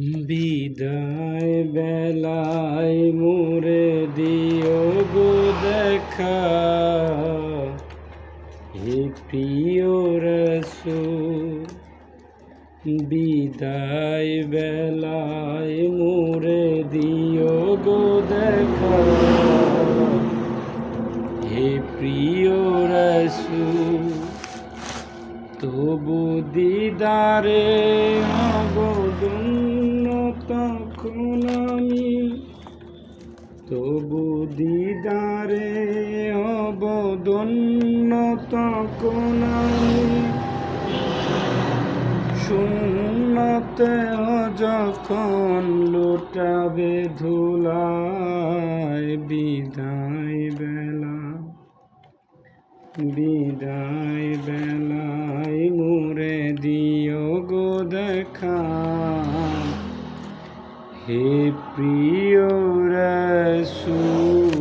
বিদায় বেলায় মোরে দিও গো দেখা, হে প্রিয় রাসূল। বিদায় বেলায় মোরে দিও গো দেখা, হে প্রিয় রাসূল। তবু দিদারে হব ধন্য তখন আমি, তবু দিদারে হব ধন্য তখন আমি। শূন্যতে যখন লুটাবে ধুলায়, বিদায় বেলা বিদায় বেলায় মোরে দিও গো দেখা, হে প্রিয় রাসূল।